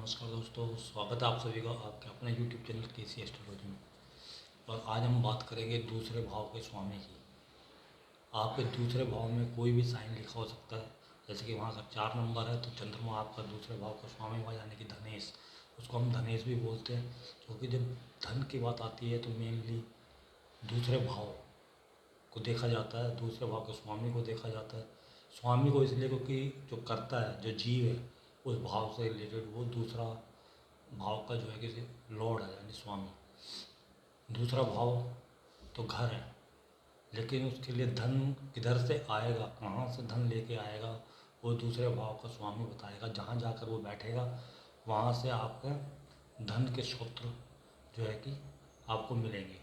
नमस्कार दोस्तों, स्वागत है आप सभी का आपके अपने यूट्यूब चैनल केसी एस्ट्रोलॉजी में। और आज हम बात करेंगे दूसरे भाव के स्वामी की। आपके दूसरे भाव में कोई भी साइन लिखा हो सकता है। जैसे कि वहाँ का 4 नंबर है तो चंद्रमा आपका दूसरे भाव का स्वामी हुआ, यानी कि धनेश। उसको हम धनेश भी बोलते हैं, क्योंकि जब धन की बात आती है तो मेनली दूसरे भाव को देखा जाता है, दूसरे भाव के स्वामी को देखा जाता है। स्वामी को इसलिए क्योंकि जो करता है, जो जीव है, उस भाव से रिलेटेड वो दूसरा भाव का जो है कि लॉर्ड है, यानी स्वामी। दूसरा भाव तो घर है, लेकिन उसके लिए धन किधर से आएगा, कहाँ से धन लेके आएगा, वो दूसरे भाव का स्वामी बताएगा। जहाँ जाकर वो बैठेगा वहाँ से आपको धन के स्रोत जो है कि आपको मिलेंगे।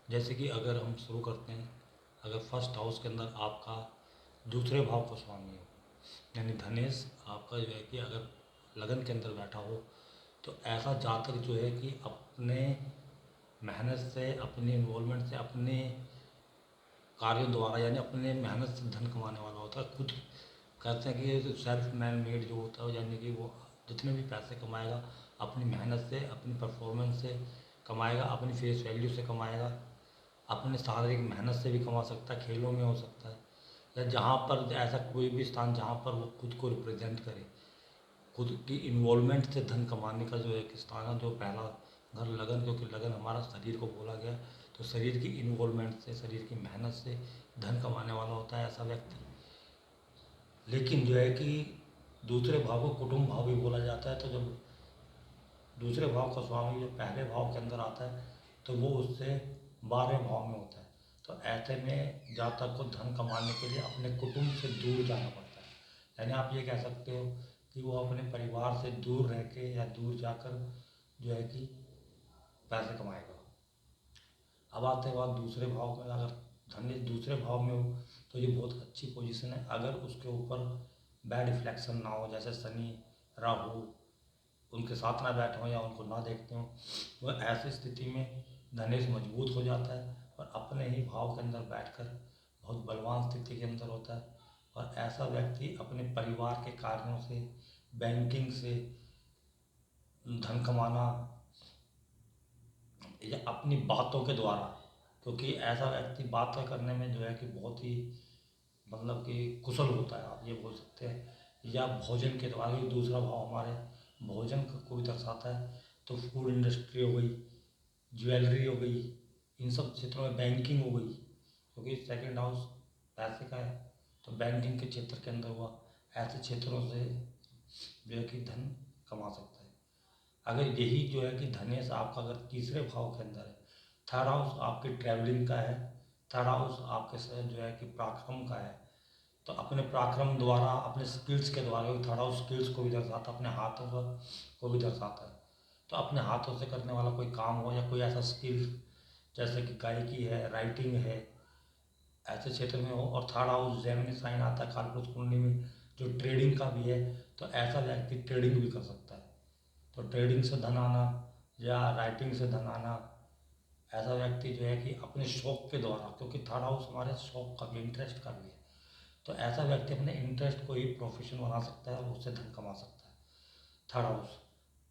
जैसे कि अगर हम शुरू करते हैं, अगर फर्स्ट हाउस के अंदर आपका दूसरे भाव का स्वामी हो, यानी धनेश आपका जो है कि अगर लगन के अंदर बैठा हो, तो ऐसा जातक जो है कि अपने मेहनत से, अपने इन्वॉल्वमेंट से, अपने कार्यों द्वारा, यानी अपने मेहनत से धन कमाने वाला होता है। खुद कहते हैं कि ये सेल्फ मैन मेड जो होता है, यानी कि वो जितने भी पैसे कमाएगा अपनी मेहनत से, अपनी परफॉर्मेंस से कमाएगा, अपनी फेस वैल्यू से कमाएगा, अपने शारीरिक मेहनत से भी कमा सकता है, खेलों में हो सकता है, या जहाँ पर ऐसा कोई भी स्थान जहाँ पर वो खुद को रिप्रेजेंट करे, खुद की इन्वॉल्वमेंट से धन कमाने का जो एक स्थान है, जो पहला घर लगन, क्योंकि लगन हमारा शरीर को बोला गया, तो शरीर की इन्वॉल्वमेंट से, शरीर की मेहनत से धन कमाने वाला होता है ऐसा व्यक्ति। लेकिन जो है कि दूसरे भाव को कुटुंब भाव भी बोला जाता है। तो जब दूसरे भाव का स्वामी जो पहले भाव के अंदर आता है तो वो उससे 12वें भाव में होता है। तो ऐसे में जातक को धन कमाने के लिए अपने कुटुंब से दूर जाना पड़ता है। यानी आप ये कह सकते हो कि वो अपने परिवार से दूर रह के या दूर जाकर जो है कि पैसे कमाएगा। अब आते हैं बात दूसरे भाव में। अगर धन दूसरे भाव में हो तो ये बहुत अच्छी पोजीशन है। अगर उसके ऊपर बैड रिफ्लेक्शन ना हो, जैसे शनि, राहु उनके साथ ना बैठे हों या उनको ना देखते हों, वह ऐसी स्थिति में धनेश मजबूत हो जाता है और अपने ही भाव के अंदर बैठकर बहुत बलवान स्थिति के अंदर होता है। और ऐसा व्यक्ति अपने परिवार के कार्यों से, बैंकिंग से धन कमाना, या अपनी बातों के द्वारा, क्योंकि ऐसा व्यक्ति बातें करने में जो है कि बहुत ही मतलब कि कुशल होता है, आप ये बोल सकते हैं। या भोजन के द्वारा, भी दूसरा भाव हमारे भोजन को भी दर्शाता है। तो फूड इंडस्ट्री हो गई, ज्वेलरी हो गई, इन सब क्षेत्रों में बैंकिंग हो गई, क्योंकि सेकंड हाउस पैसे का है, तो बैंकिंग के क्षेत्र के अंदर हुआ, ऐसे क्षेत्रों से जो है कि धन कमा सकता है। अगर यही जो है कि धनेश आपका अगर तीसरे भाव के अंदर है, थर्ड हाउस आपकी ट्रैवलिंग का है, थर्ड हाउस आपके से जो है कि पराक्रम का है, तो अपने पराक्रम द्वारा, अपने स्किल्स के द्वारा, थर्ड हाउस स्किल्स को भी दर्शाता है, अपने हाथों को भी दर्शाता है। तो अपने हाथों से करने वाला कोई काम हो या कोई ऐसा स्किल, जैसे कि गायकी है, राइटिंग है, ऐसे क्षेत्र में हो। और थर्ड हाउस जेमिनी साइन आता है कालपुरुष कुंडली में, जो ट्रेडिंग का भी है, तो ऐसा व्यक्ति ट्रेडिंग भी कर सकता है। तो ट्रेडिंग से धन आना या राइटिंग से धन आना, ऐसा व्यक्ति जो है कि अपने शौक के द्वारा, क्योंकि थर्ड हाउस हमारे शौक का भी, इंटरेस्ट का भी है, तो ऐसा व्यक्ति अपने इंटरेस्ट को ही प्रोफेशन बना सकता है और उससे धन कमा सकता है। Third house.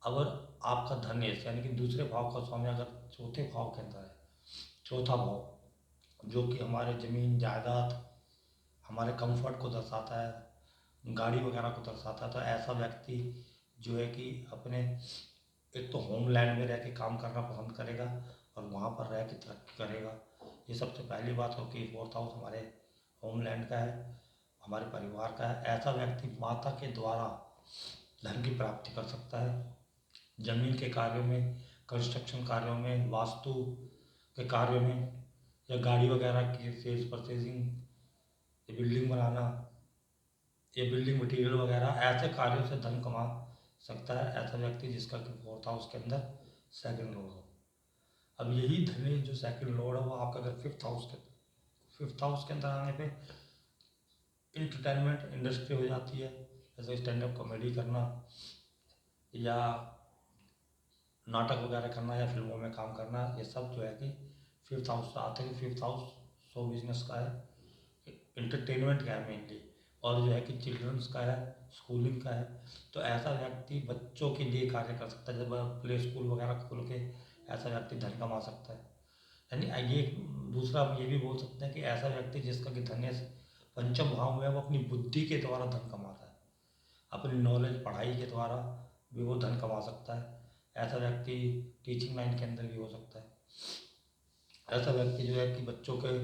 अगर आपका धनेश यानी कि दूसरे भाव का स्वामी अगर चौथे भाव के अंदर है, चौथा भाव जो कि हमारे ज़मीन जायदाद, हमारे कंफर्ट को दर्शाता है, गाड़ी वगैरह को दर्शाता है, तो ऐसा व्यक्ति जो है कि अपने एक तो होमलैंड में रह के काम करना पसंद करेगा और वहाँ पर रह के तरक्की करेगा। ये सबसे पहली बात हो कि फोर्थ हाउस हमारे होमलैंड का है, हमारे परिवार का है। ऐसा व्यक्ति माता के द्वारा धन की प्राप्ति कर सकता है। जमीन के कार्यों में, कंस्ट्रक्शन कार्यों में, वास्तु के कार्यों में, या गाड़ी वगैरह की सेल्स परचेजिंग, बिल्डिंग बनाना, ये बिल्डिंग मटेरियल वगैरह, ऐसे कार्यों से धन कमा सकता है ऐसा व्यक्ति जिसका कि फोर्थ हाउस के अंदर सेकंड लॉर्ड हो। अब यही धनेश जो सेकंड लॉर्ड है वो आपका अगर फिफ्थ हाउस के अंदर आने पे इंटरटेनमेंट इंडस्ट्री हो जाती है, जैसे स्टैंड अप कॉमेडी करना या नाटक वगैरह करना या फिल्मों में काम करना, ये सब जो है कि फिफ्थ हाउस से आते हैं। फिफ्थ हाउस शो बिजनेस का है, इंटरटेनमेंट का है मेनली, और जो है कि चिल्ड्रंस का है, स्कूलिंग का है, तो ऐसा व्यक्ति बच्चों के लिए कार्य कर सकता है। जब प्ले स्कूल वगैरह खोल के ऐसा व्यक्ति धन कमा सकता है। यानी ये दूसरा हम ये भी बोल सकते हैं कि ऐसा व्यक्ति जिसका कि धनेश पंचम भाव में है, वो अपनी बुद्धि के द्वारा धन कमाता है, अपनी नॉलेज पढ़ाई के द्वारा भी वो धन कमा सकता है। ऐसा व्यक्ति टीचिंग लाइन के अंदर भी हो सकता है। ऐसा व्यक्ति जो है कि बच्चों के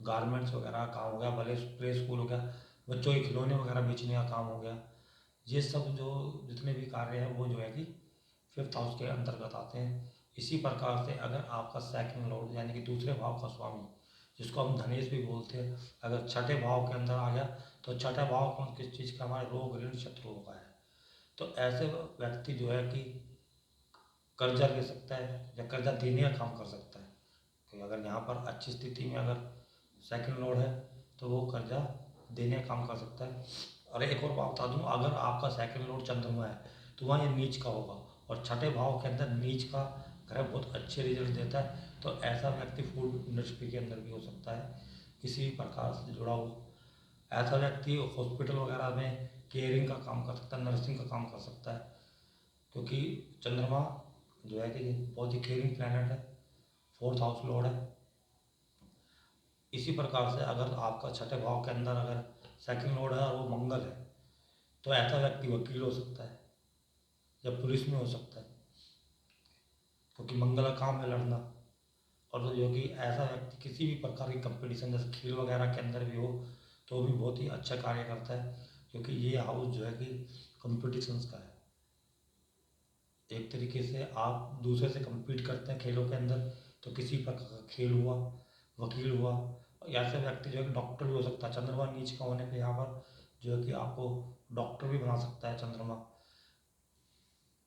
गारमेंट्स वगैरह का काम हो गया, भले प्ले स्कूल हो गया, बच्चों के खिलौने वगैरह बेचने का काम हो गया, ये सब जो जितने भी कार्य हैं वो जो है कि फिफ्थ हाउस के अंतर्गत आते हैं। इसी प्रकार से अगर आपका सेकंड लॉर्ड यानी कि दूसरे भाव का स्वामी, जिसको हम धनेश भी बोलते हैं, अगर छठे भाव के अंदर आ गया, तो छठा भाव कौन किस चीज़ का, हमारे रोग ऋण शत्रुओं का है। तो ऐसे व्यक्ति जो है कि कर्जा ले सकता है या कर्जा देने का काम कर सकता है। कि अगर यहाँ पर अच्छी स्थिति में अगर सेकंड लॉर्ड है तो वो कर्जा देने का काम कर सकता है। और एक और बात बता दूँ, अगर आपका सेकंड लॉर्ड चंद्रमा है तो वहाँ ये नीच का होगा, और छठे भाव के अंदर नीच का ग्रह बहुत अच्छे रिजल्ट देता है। तो ऐसा व्यक्ति फूड इंडस्ट्री के अंदर भी हो सकता है, किसी भी प्रकार से जुड़ा हो। ऐसा व्यक्ति हॉस्पिटल वगैरह में केयरिंग का काम कर सकता है, नर्सिंग का काम कर सकता है, क्योंकि चंद्रमा जो है कि बहुत ही केयरिंग प्लैनेट है, फोर्थ हाउस लॉर्ड है। इसी प्रकार से अगर आपका छठे भाव के अंदर अगर सेकंड लॉर्ड है और वो मंगल है, तो ऐसा व्यक्ति वकील हो सकता है या पुलिस में हो सकता है, क्योंकि मंगल का काम है लड़ना। और जो कि ऐसा व्यक्ति किसी भी प्रकार की कंपटीशन जैसे खेल वगैरह के अंदर भी हो तो भी बहुत ही अच्छा कार्य करता है, क्योंकि ये हाउस जो है कि कंपटीशंस का है। एक तरीके से आप दूसरे से compete करते हैं खेलों के अंदर, तो किसी प्रकार का खेल हुआ, वकील हुआ, ऐसे व्यक्ति जो है कि डॉक्टर भी हो सकता है। चंद्रमा नीच का होने पे यहाँ पर जो है कि आपको डॉक्टर भी बना सकता है चंद्रमा,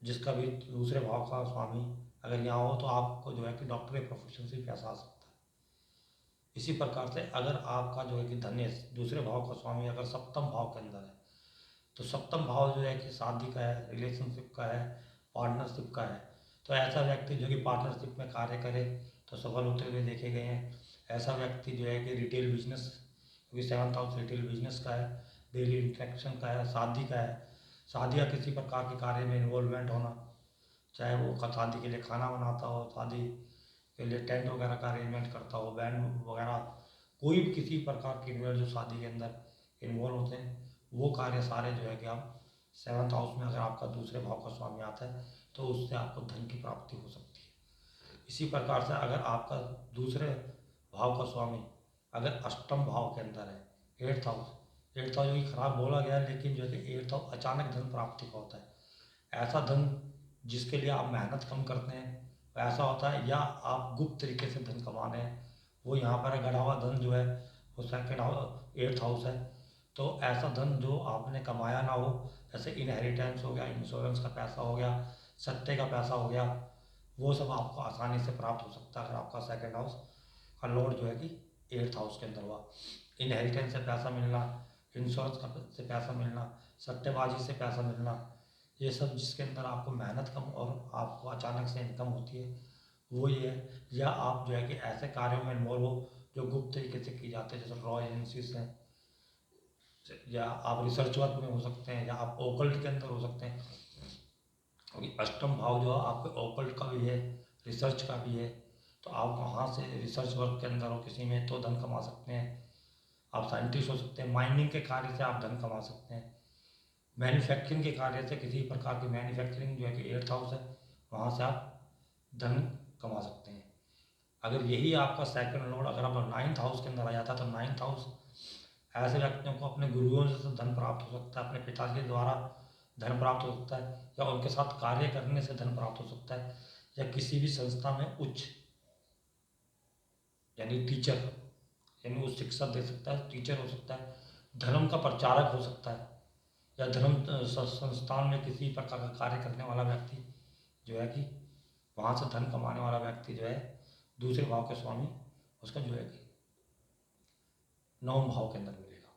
जिसका भी दूसरे भाव का स्वामी अगर यहाँ हो तो आपको जो है कि डॉक्टर के प्रोफेशन से पैसा आ सकता है। इसी प्रकार से अगर आपका जो है कि धनेश दूसरे भाव का स्वामी अगर सप्तम भाव के अंदर है, तो सप्तम भाव जो है कि शादी का है, रिलेशनशिप का है, पार्टनरशिप का है। तो ऐसा व्यक्ति जो कि पार्टनरशिप में कार्य करे तो सफल होते हुए देखे गए हैं। ऐसा व्यक्ति जो है कि रिटेल बिजनेस, क्योंकि सेवन्थ हाउस रिटेल बिजनेस का है, डेली इंटरेक्शन का है, शादी का है, शादी या किसी प्रकार के कार्य में इन्वॉल्वमेंट होना, चाहे वो शादी के लिए खाना बनाता हो, शादी के लिए टेंट वगैरह का अरेंजमेंट करता हो, बैंड वगैरह, कोई भी किसी प्रकार के इन्वॉल्व जो शादी के अंदर इन्वॉल्व होते हैं, वो कार्य सारे जो है कि आप सेवन्थ हाउस में अगर आपका दूसरे भाव का स्वामी आता है तो उससे आपको धन की प्राप्ति हो सकती है। इसी प्रकार से अगर आपका दूसरे भाव का स्वामी अगर अष्टम भाव के अंदर है, एट्थ हाउस, एट्थ हाउस जो कि खराब बोला गया है, लेकिन जो है कि एट्थ हाउस अचानक धन प्राप्ति का होता है। ऐसा धन जिसके लिए आप मेहनत कम करते हैं ऐसा होता है, या आप गुप्त तरीके से धन कमा रहे हैं, वो यहाँ पर गड़ा हुआ धन जो है वो सेकेंड हाउस एट्थ हाउस है। तो ऐसा धन जो आपने कमाया ना हो, जैसे इनहेरिटेंस हो गया, इंश्योरेंस का पैसा हो गया, सट्टे का पैसा हो गया, वो सब आपको आसानी से प्राप्त हो सकता है अगर आपका सेकेंड हाउस का लॉर्ड जो है कि एट्थ हाउस के अंदर हुआ। इनहेरिटेंस से पैसा मिलना, इंश्योरेंस का से पैसा मिलना, सट्टेबाजी से पैसा मिलना, ये सब जिसके अंदर आपको मेहनत कम और आपको अचानक से इनकम होती है, वो ये है। या आप जो है कि ऐसे कार्यों में इन्वॉल्व हो जो गुप्त तरीके से की जाते हैं, जैसे रॉ एजेंसीज हैं, या आप रिसर्च वर्क में हो सकते हैं, या आप ओकल्ट के अंदर हो सकते हैं, क्योंकि अष्टम भाव जो है आपके ओकल्ट का भी है, रिसर्च का भी है। तो आप वहाँ से रिसर्च वर्क के अंदर हो किसी में तो धन कमा सकते हैं। आप साइंटिस्ट हो सकते हैं, माइनिंग के कार्य से आप धन कमा सकते हैं, मैन्युफैक्चरिंग के कार्य से किसी प्रकार की मैन्युफैक्चरिंग जो है कि एट्थ हाउस है, वहाँ से आप धन कमा सकते हैं। अगर यही आपका सेकंड लॉर्ड अगर आप नाइन्थ हाउस के अंदर आ जाता है, तो नाइन्थ हाउस ऐसे व्यक्तियों को अपने गुरुओं से धन प्राप्त हो सकता है, अपने पिताजी के द्वारा धन प्राप्त हो सकता है, या उनके साथ कार्य करने से धन प्राप्त हो सकता है, या किसी भी संस्था में उच्च यानी टीचर यानी वो शिक्षा दे सकता है, टीचर हो सकता है, धर्म का प्रचारक हो सकता है, या धर्म संस्थान में किसी प्रकार का कार्य करने वाला व्यक्ति जो है कि वहाँ से धन कमाने वाला व्यक्ति जो है दूसरे भाव के स्वामी उसका जो है कि नवम भाव के अंदर मिलेगा।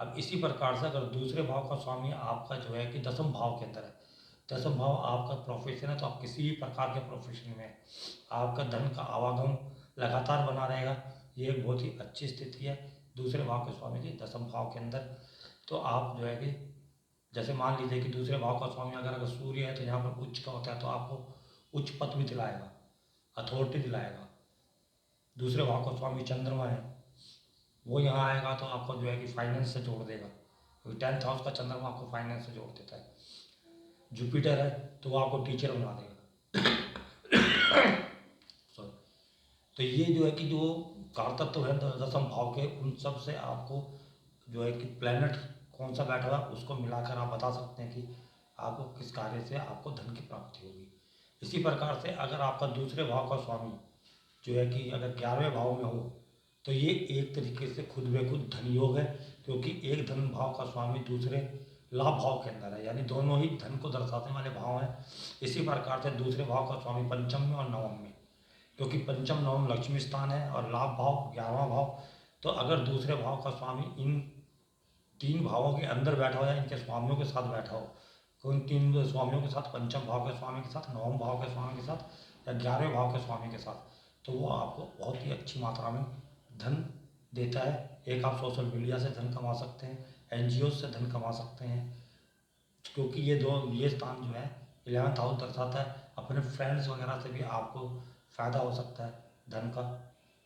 अब इसी प्रकार से अगर दूसरे भाव का स्वामी आपका जो है कि दसम भाव के अंदर है, दसम भाव आपका प्रोफेशन है, तो आप किसी भी प्रकार के प्रोफेशन में आपका धन का आवागम लगातार बना रहेगा। ये एक बहुत ही अच्छी स्थिति है दूसरे भाव के स्वामी की दसम भाव के अंदर। तो आप जो है कि जैसे मान लीजिए कि दूसरे भाव का स्वामी अगर सूर्य है तो यहाँ पर उच्च का होता है, तो आपको उच्च पद भी दिलाएगा, अथॉरिटी दिलाएगा। दूसरे भाव का स्वामी चंद्रमा है, वो यहाँ आएगा तो आपको जो है कि फाइनेंस से जोड़ देगा, क्योंकि 10th हाउस का चंद्रमा आपको फाइनेंस से जोड़ देता है। जुपिटर है तो वो आपको टीचर बना देगा। सॉरी। तो ये जो है कि जो कारतत्व है दसम भाव के, उन सब से आपको जो है कि प्लैनेट कौन सा बैठा हुआ है उसको मिलाकर आप बता सकते हैं कि आपको किस कार्य से आपको धन की प्राप्ति होगी। इसी प्रकार से अगर आपका दूसरे भाव का स्वामी जो है कि अगर 11वें भाव में हो तो ये एक तरीके से खुद ब खुद धन योग है, क्योंकि एक धन भाव का स्वामी दूसरे लाभ भाव के अंदर है, यानी दोनों ही धन को दर्शाने वाले भाव हैं। इसी प्रकार से दूसरे भाव का स्वामी पंचम में और नवम में, क्योंकि पंचम नवम लक्ष्मी स्थान है और लाभ भाव 11वां भाव। तो अगर दूसरे भाव का स्वामी इन 3 भावों के अंदर बैठा हो या इनके स्वामियों के साथ बैठा हो, तो इन 3 स्वामियों के साथ, पंचम भाव के स्वामी के साथ, नवम भाव के स्वामी के साथ या 11वें भाव के स्वामी के साथ, तो वो आपको बहुत ही अच्छी मात्रा में धन देता है। एक आप सोशल मीडिया से धन कमा सकते हैं, एनजीओ से धन कमा सकते हैं, क्योंकि ये स्थान जो है 11th हाउस दर्शाता है। अपने फ्रेंड्स वगैरह से भी आपको फ़ायदा हो सकता है धन का,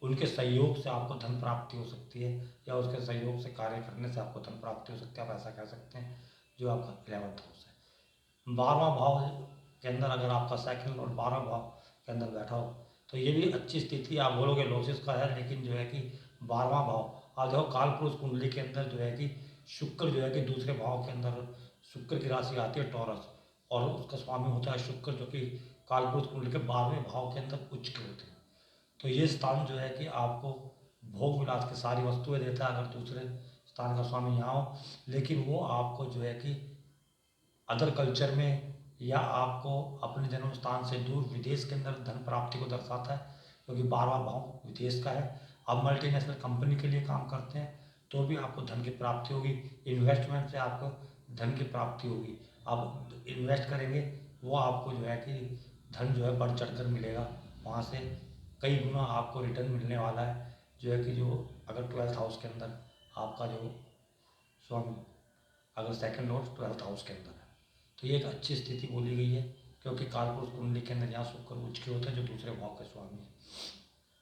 उनके सहयोग से आपको धन प्राप्ति हो सकती है, या उसके सहयोग से कार्य करने से आपको धन प्राप्ति हो सकती है, आप ऐसा कह सकते हैं, जो आपका 11th हाउस है। 12वां भाव के अंदर अगर आपका सेकंड और 12वां भाव के अंदर बैठा हो तो ये भी अच्छी स्थिति, आप बोलोगे लॉसेस का है, लेकिन जो है कि 12वां भाव, आप देखो काल पुरुष कुंडली के अंदर जो है कि शुक्र जो है कि दूसरे भाव के अंदर, शुक्र की राशि आती है टॉरस, और उसका स्वामी होता है शुक्र, जो कि काल पुरुष कुंडली के 12वें भाव के अंदर उच्च के होते हैं। तो ये स्थान जो है कि आपको भोग विलास की सारी वस्तुएं देता है अगर दूसरे स्थान का स्वामी यहाँ हो, लेकिन वो आपको जो है कि अदर कल्चर में या आपको अपने जन्म स्थान से दूर विदेश के अंदर धन प्राप्ति को दर्शाता है, क्योंकि 12वां भाव विदेश का है। आप मल्टीनेशनल कंपनी के लिए काम करते हैं तो भी आपको धन की प्राप्ति होगी, इन्वेस्टमेंट से आपको धन की प्राप्ति होगी। आप इन्वेस्ट करेंगे वो आपको जो है कि धन जो है बढ़ चढ़ कर मिलेगा, वहाँ से कई गुना आपको रिटर्न मिलने वाला है। जो है कि जो अगर 12th हाउस के अंदर आपका जो स्वामी अगर सेकंड लॉर्ड 12th हाउस के अंदर है, तो ये एक अच्छी स्थिति बोली गई है, क्योंकि कालपुरुष कुंडली के अंदर यहाँ शुक्र उच्च के होते हैं जो दूसरे भाव के स्वामी है।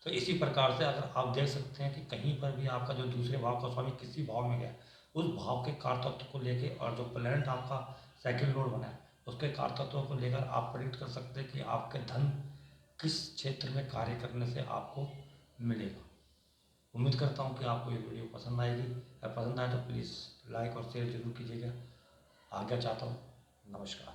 तो इसी प्रकार से अगर आप देख सकते हैं कि कहीं पर भी आपका जो दूसरे भाव का स्वामी किसी भाव में गया, उस भाव के कारतत्व को लेके, और जो प्लैनेट आपका सेकंड लॉर्ड बना है उसके कारतत्व को लेकर आप प्रेडिक्ट कर सकते हैं कि आपके धन किस क्षेत्र में कार्य करने से आपको मिलेगा। उम्मीद करता हूँ कि आपको ये वीडियो पसंद आएगी। अगर पसंद आए तो प्लीज़ लाइक और शेयर जरूर कीजिएगा। आज्ञा चाहता हूँ। नमस्कार।